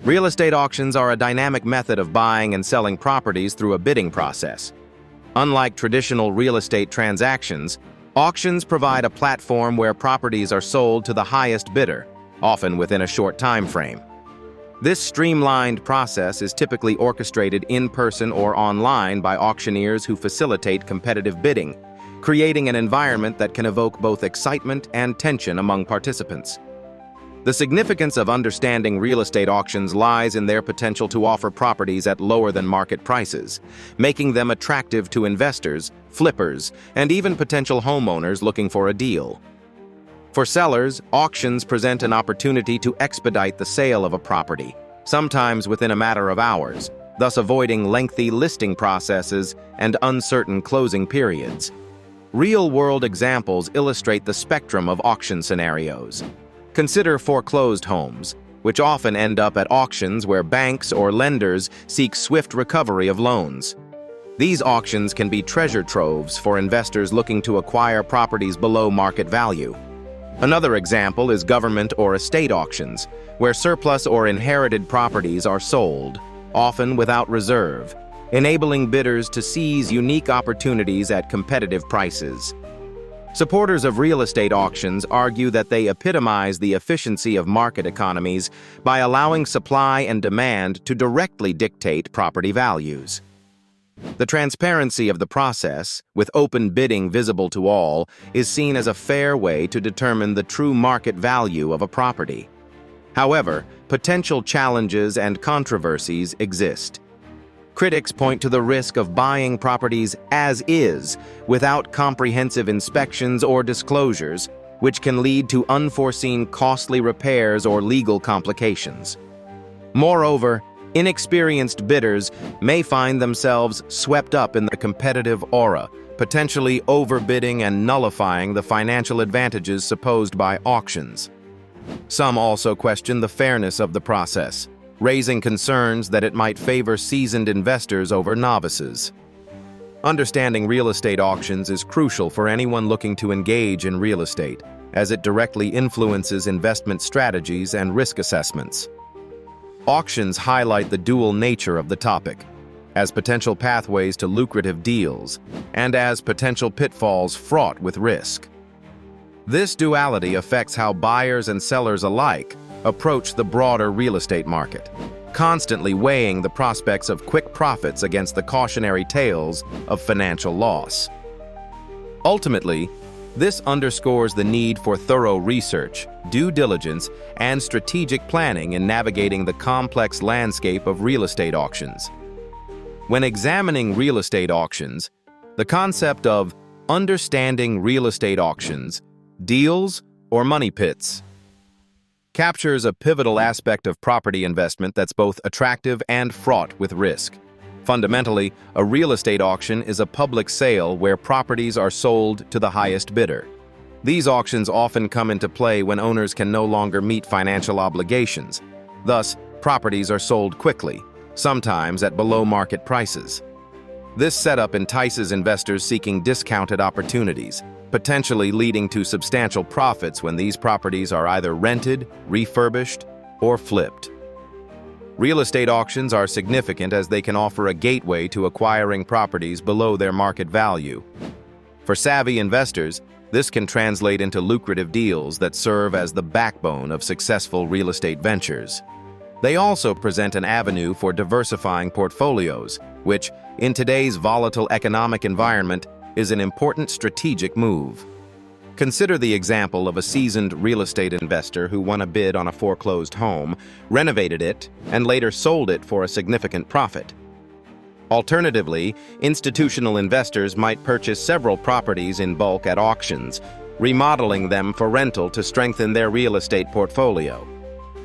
Real estate auctions are a dynamic method of buying and selling properties through a bidding process. Unlike traditional real estate transactions, auctions provide a platform where properties are sold to the highest bidder, often within a short time frame. This streamlined process is typically orchestrated in person or online by auctioneers who facilitate competitive bidding, creating an environment that can evoke both excitement and tension among participants. The significance of understanding real estate auctions lies in their potential to offer properties at lower than market prices, making them attractive to investors, flippers, and even potential homeowners looking for a deal. For sellers, auctions present an opportunity to expedite the sale of a property, sometimes within a matter of hours, thus avoiding lengthy listing processes and uncertain closing periods. Real-world examples illustrate the spectrum of auction scenarios. Consider foreclosed homes, which often end up at auctions where banks or lenders seek swift recovery of loans. These auctions can be treasure troves for investors looking to acquire properties below market value. Another example is government or estate auctions, where surplus or inherited properties are sold, often without reserve, enabling bidders to seize unique opportunities at competitive prices. Supporters of real estate auctions argue that they epitomize the efficiency of market economies by allowing supply and demand to directly dictate property values. The transparency of the process, with open bidding visible to all, is seen as a fair way to determine the true market value of a property. However, potential challenges and controversies exist. Critics point to the risk of buying properties as is, without comprehensive inspections or disclosures, which can lead to unforeseen costly repairs or legal complications. Moreover, inexperienced bidders may find themselves swept up in the competitive aura, potentially overbidding and nullifying the financial advantages supposed by auctions. Some also question the fairness of the process, raising concerns that it might favor seasoned investors over novices. Understanding real estate auctions is crucial for anyone looking to engage in real estate, as it directly influences investment strategies and risk assessments. Auctions highlight the dual nature of the topic, as potential pathways to lucrative deals and as potential pitfalls fraught with risk. This duality affects how buyers and sellers alike approach the broader real estate market, constantly weighing the prospects of quick profits against the cautionary tales of financial loss. Ultimately, this underscores the need for thorough research, due diligence, and strategic planning in navigating the complex landscape of real estate auctions. When examining real estate auctions, the concept of understanding real estate auctions, deals, or money pits captures a pivotal aspect of property investment that's both attractive and fraught with risk. Fundamentally, a real estate auction is a public sale where properties are sold to the highest bidder. These auctions often come into play when owners can no longer meet financial obligations. Thus, properties are sold quickly, sometimes at below-market prices. This setup entices investors seeking discounted opportunities, potentially leading to substantial profits when these properties are either rented, refurbished, or flipped. Real estate auctions are significant as they can offer a gateway to acquiring properties below their market value. For savvy investors, this can translate into lucrative deals that serve as the backbone of successful real estate ventures. They also present an avenue for diversifying portfolios, which, in today's volatile economic environment, is an important strategic move. Consider the example of a seasoned real estate investor who won a bid on a foreclosed home, renovated it, and later sold it for a significant profit. Alternatively, institutional investors might purchase several properties in bulk at auctions, remodeling them for rental to strengthen their real estate portfolio.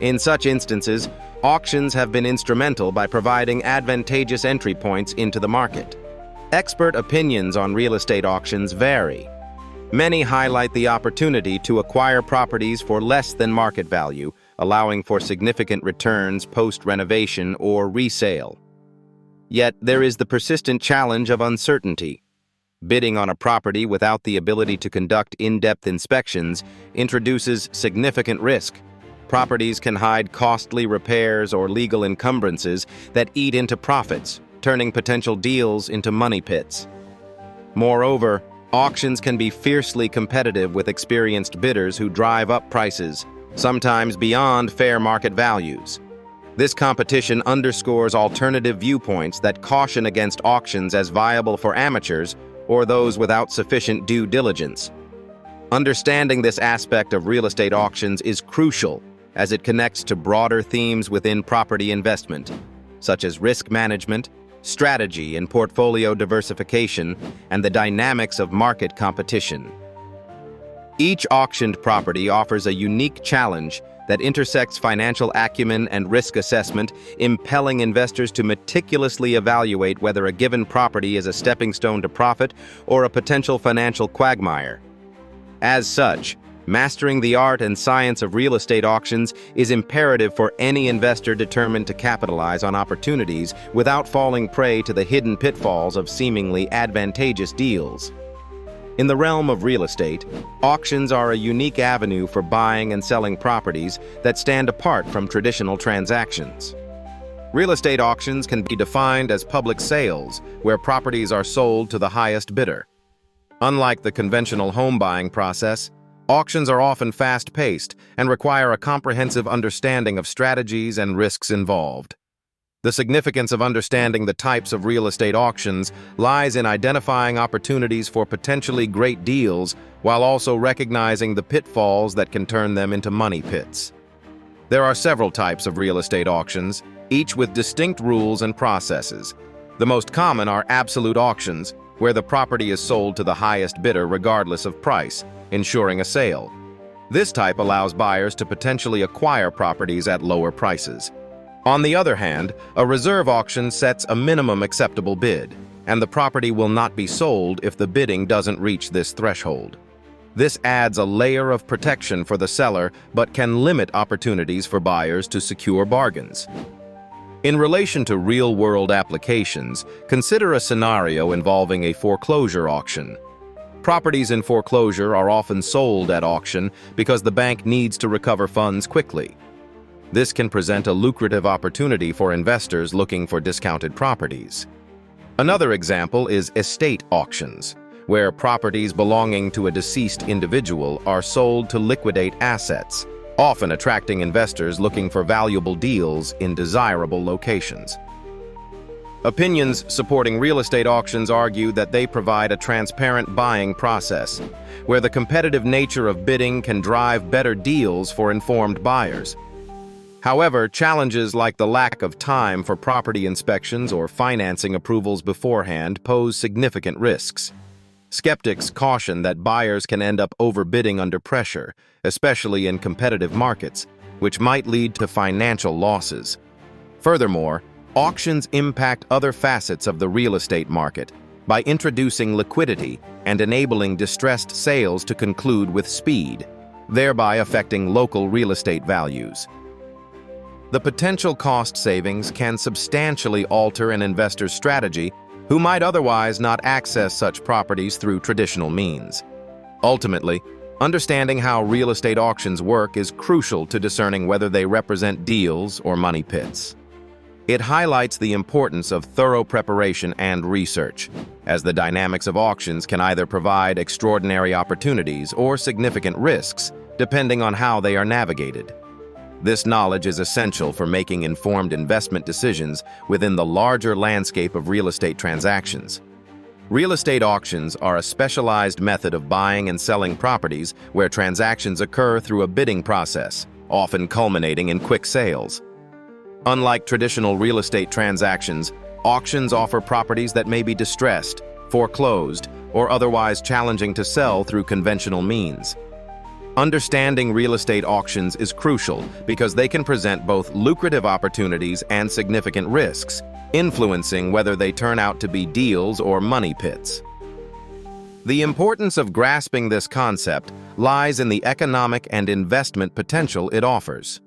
In such instances, auctions have been instrumental by providing advantageous entry points into the market. Expert opinions on real estate auctions vary. Many highlight the opportunity to acquire properties for less than market value, allowing for significant returns post-renovation or resale. Yet there is the persistent challenge of uncertainty. Bidding on a property without the ability to conduct in-depth inspections introduces significant risk, Properties can hide costly repairs or legal encumbrances that eat into profits, turning potential deals into money pits. Moreover, auctions can be fiercely competitive with experienced bidders who drive up prices, sometimes beyond fair market values. This competition underscores alternative viewpoints that caution against auctions as viable for amateurs or those without sufficient due diligence. Understanding this aspect of real estate auctions is crucial as it connects to broader themes within property investment, such as risk management, strategy and portfolio diversification, and the dynamics of market competition. Each auctioned property offers a unique challenge that intersects financial acumen and risk assessment, impelling investors to meticulously evaluate whether a given property is a stepping stone to profit or a potential financial quagmire. As such, mastering the art and science of real estate auctions is imperative for any investor determined to capitalize on opportunities without falling prey to the hidden pitfalls of seemingly advantageous deals. In the realm of real estate, auctions are a unique avenue for buying and selling properties that stand apart from traditional transactions. Real estate auctions can be defined as public sales, where properties are sold to the highest bidder. Unlike the conventional home buying process, auctions are often fast-paced and require a comprehensive understanding of strategies and risks involved. The significance of understanding the types of real estate auctions lies in identifying opportunities for potentially great deals while also recognizing the pitfalls that can turn them into money pits. There are several types of real estate auctions, each with distinct rules and processes. The most common are absolute auctions, where the property is sold to the highest bidder regardless of price, ensuring a sale. This type allows buyers to potentially acquire properties at lower prices. On the other hand, a reserve auction sets a minimum acceptable bid, and the property will not be sold if the bidding doesn't reach this threshold. This adds a layer of protection for the seller but can limit opportunities for buyers to secure bargains. In relation to real-world applications, consider a scenario involving a foreclosure auction. Properties in foreclosure are often sold at auction because the bank needs to recover funds quickly. This can present a lucrative opportunity for investors looking for discounted properties. Another example is estate auctions, where properties belonging to a deceased individual are sold to liquidate assets, often attracting investors looking for valuable deals in desirable locations. Opinions supporting real estate auctions argue that they provide a transparent buying process, where the competitive nature of bidding can drive better deals for informed buyers. However, challenges like the lack of time for property inspections or financing approvals beforehand pose significant risks. Skeptics caution that buyers can end up overbidding under pressure, especially in competitive markets, which might lead to financial losses. Furthermore, auctions impact other facets of the real estate market by introducing liquidity and enabling distressed sales to conclude with speed, thereby affecting local real estate values. The potential cost savings can substantially alter an investor's strategy who might otherwise not access such properties through traditional means. Ultimately, understanding how real estate auctions work is crucial to discerning whether they represent deals or money pits. It highlights the importance of thorough preparation and research, as the dynamics of auctions can either provide extraordinary opportunities or significant risks, depending on how they are navigated. This knowledge is essential for making informed investment decisions within the larger landscape of real estate transactions. Real estate auctions are a specialized method of buying and selling properties where transactions occur through a bidding process, often culminating in quick sales. Unlike traditional real estate transactions, auctions offer properties that may be distressed, foreclosed, or otherwise challenging to sell through conventional means. Understanding real estate auctions is crucial because they can present both lucrative opportunities and significant risks, influencing whether they turn out to be deals or money pits. The importance of grasping this concept lies in the economic and investment potential it offers.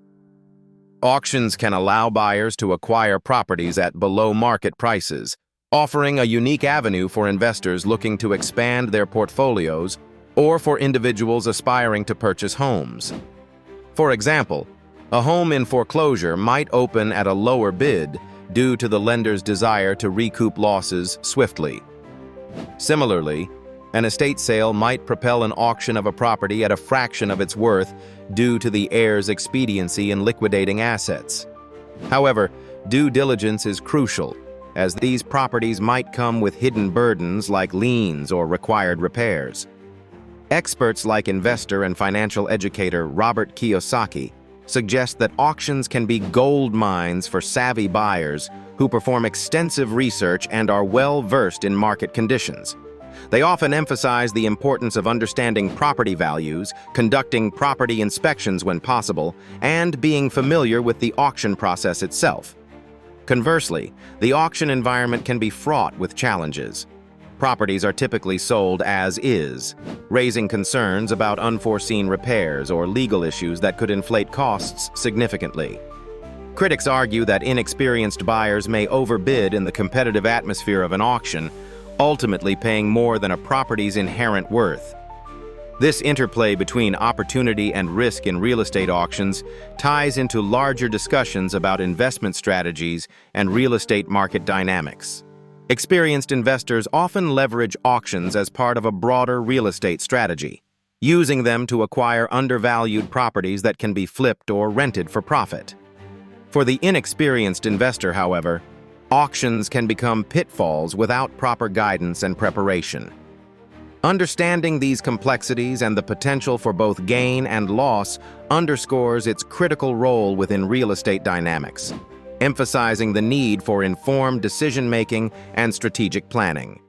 Auctions can allow buyers to acquire properties at below-market prices, offering a unique avenue for investors looking to expand their portfolios or for individuals aspiring to purchase homes. For example, A home in foreclosure might open at a lower bid due to the lender's desire to recoup losses swiftly. Similarly, an estate sale might propel an auction of a property at a fraction of its worth due to the heir's expediency in liquidating assets. However, due diligence is crucial, as these properties might come with hidden burdens like liens or required repairs. Experts like investor and financial educator Robert Kiyosaki suggest that auctions can be gold mines for savvy buyers who perform extensive research and are well-versed in market conditions. They often emphasize the importance of understanding property values, conducting property inspections when possible, and being familiar with the auction process itself. Conversely, the auction environment can be fraught with challenges. Properties are typically sold as is, raising concerns about unforeseen repairs or legal issues that could inflate costs significantly. Critics argue that inexperienced buyers may overbid in the competitive atmosphere of an auction, ultimately paying more than a property's inherent worth. This interplay between opportunity and risk in real estate auctions ties into larger discussions about investment strategies and real estate market dynamics. Experienced investors often leverage auctions as part of a broader real estate strategy, using them to acquire undervalued properties that can be flipped or rented for profit. For the inexperienced investor, however, auctions can become pitfalls without proper guidance and preparation. Understanding these complexities and the potential for both gain and loss underscores its critical role within real estate dynamics, emphasizing the need for informed decision-making and strategic planning.